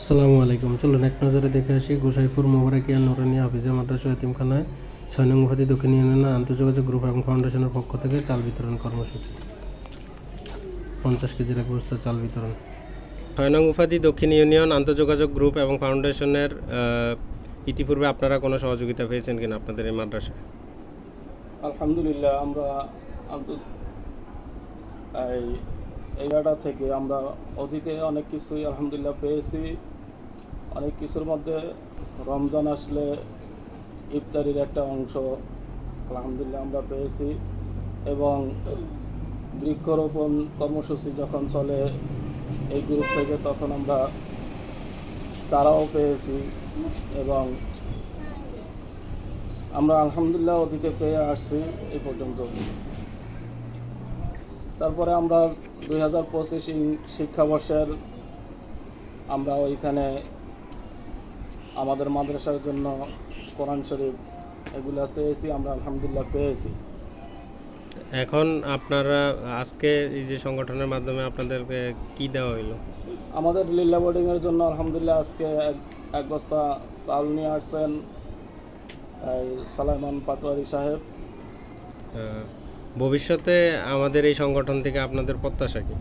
আসসালামু আলাইকুম। চলুন এক নজরে দেখে আসি গোসাইপুর মোবারকিয়া নুরানি হাফিজা মাদ্রাসা এতিমখানায় ৬ নং উপাধি দক্ষিণ ইউনিয়নের আন্তর্যোগাযোগ গ্রুপ এবং ফাউন্ডেশনের পক্ষ থেকে চাল বিতরণ কর্মসূচি। 50 কেজির এক বস্তা চাল বিতরণ। ৬ নং উপাধি দক্ষিণ ইউনিয়ন আন্তর্যোগাযোগ গ্রুপ এবং ফাউন্ডেশনের ইতিপূর্বে আপনারা কোনো সহযোগিতা পেয়েছেন কিনা আপনাদের এই মাদ্রাসায়? আলহামদুলিল্লাহ, আমরা এই জায়গা থেকে আমরা অতীতে অনেক কিছুই আলহামদুলিল্লাহ পেয়েছি। অনেক কিছুর মধ্যে রমজান আসলে ইফতারির একটা অংশ আলহামদুলিল্লাহ আমরা পেয়েছি, এবং বৃক্ষরোপণ কর্মসূচি যখন চলে এই গ্রুপ থেকে তখন আমরা চারাও পেয়েছি, এবং আমরা আলহামদুলিল্লাহ অতীতে পেয়ে আসছি এই পর্যন্ত। তারপরে আমরা 2025 শিক্ষাবর্ষের আমরা ওইখানে আমাদের মাদ্রাসার জন্য কোরআন শরীফ এগুলো চেয়েছি, আমরা আলহামদুলিল্লাহ পেয়েছি। এখন আপনারা আজকে এই যে সংগঠনের মাধ্যমে আপনাদেরকে কি দেওয়া হইলো? আমাদের লিল্লা বোর্ডিংয়ের জন্য আলহামদুলিল্লাহ আজকে এক বস্তা চাল নিয়ে আসছেন এই সালাইমান পাটোয়ারি সাহেব। ভবিষ্যতে আমাদের এই সংগঠন থেকে আপনাদের প্রত্যাশা কি?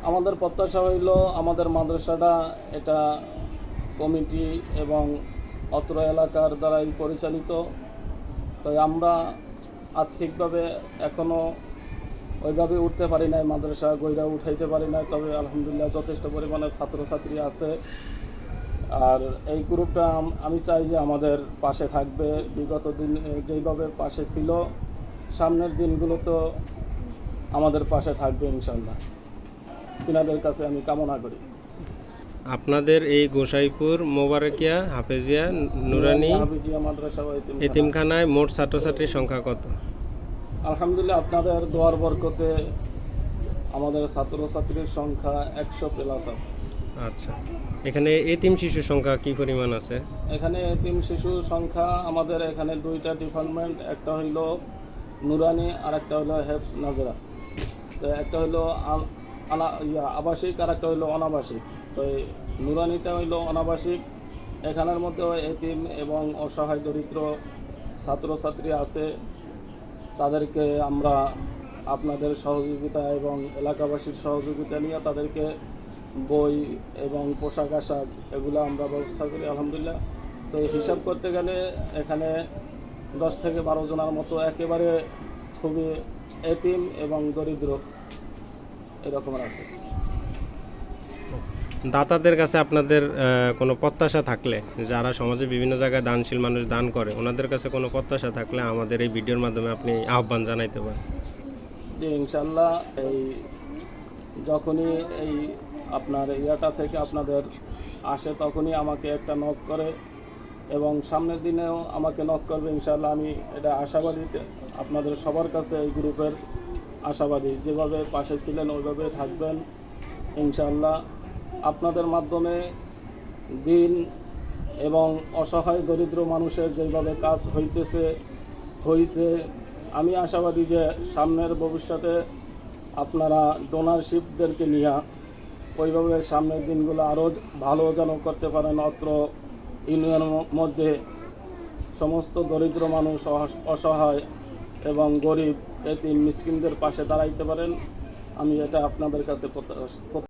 আমাদের প্রত্যাশা হইল আমাদের মাদ্রাসাটা এটা কমিটি এবং অত্র এলাকার দ্বারাই পরিচালিত, তাই আমরা আর্থিকভাবে এখনও ওইভাবে উঠতে পারি নাই, মাদ্রাসা গইরা উঠাইতে পারি নাই, তবে আলহামদুলিল্লাহ যথেষ্ট পরিমাণে ছাত্রছাত্রী আছে। আর এই গ্রুপটা আমি চাই যে আমাদের পাশে থাকবে, বিগত দিন যেইভাবে পাশে ছিল সামনের দিনগুলো তো আমাদের পাশে থাকবে ইনশাল্লাহ, তিনাদের কাছে আমি কামনা করি। আপনাদের এই গোসাইপুর মোবারকিয়া হাফেজিয়া নুরানি হাফিজিয়া মাদ্রাসা ও এতিমখানায় মোট ছাত্রছাত্রীর সংখ্যা কত? আলহামদুলিল্লাহ আপনাদের দোয়ার বরকতে আমাদের ছাত্রছাত্রীর সংখ্যা 100+ আছে। আচ্ছা, এখানে এতিম শিশুর সংখ্যা কি পরিমাণ আছে? এখানে এতিম শিশুর সংখ্যা আমাদের এখানে দুইটা ডিপার্টমেন্ট, একটা হইল নুরানি আর একটা হইল হেফজ নাজরা। তো একটা হইল আবাসিক আর একটা হইল অনাবাসিক। তো এই নুরানিটা হইল অনাবাসিক, এখানের মধ্যেও এতিম এবং অসহায় দরিদ্র ছাত্রছাত্রী আছে। তাদেরকে আমরা আপনাদের সহযোগিতা এবং এলাকাবাসীর সহযোগিতা নিয়ে তাদেরকে বই এবং পোশাক আশাক এগুলো আমরা ব্যবস্থা করি আলহামদুলিল্লাহ। তো হিসাব করতে গেলে এখানে 10 থেকে 12 জনের মতো একেবারে খুবই এতিম এবং দরিদ্র এরকম আছে। দাতাদের কাছে আপনাদের কোনো প্রত্যাশা থাকলে, যারা সমাজে বিভিন্ন জায়গায় দানশীল মানুষ দান করে, ওনাদের কাছে কোনো প্রত্যাশা থাকলে আমাদের এই ভিডিওর মাধ্যমে আপনি আহ্বান জানাইতে পারেন। যে ইনশাল্লাহ এই যখনই এই আপনার ইয়াটা থেকে আপনাদের আসে তখনই আমাকে একটা নক করে, এবং সামনের দিনেও আমাকে নক করবে ইনশাল্লাহ। আমি এটা আশাবাদী, আপনাদের সবার কাছে এই গ্রুপের আশাবাদী, যেভাবে পাশে ছিলেন ওইভাবে থাকবেন ইনশাল্লাহ। আপনাদের মাধ্যমে দিন এবং অসহায় দরিদ্র মানুষের যেভাবে কাজ হয়েছে, আমি আশাবাদী যে সামনের ভবিষ্যতে আপনারা ডোনারশিপদেরকে নিয়ে ওইভাবে সামনের দিনগুলো আরও ভালো যেন করতে পারেন। অত্র ইউনিয়নের মধ্যে সমস্ত দরিদ্র মানুষ, অসহায় এবং গরিব এতিম মিসকিনদের পাশে দাঁড়াইতে পারেন, আমি এটা আপনাদের কাছে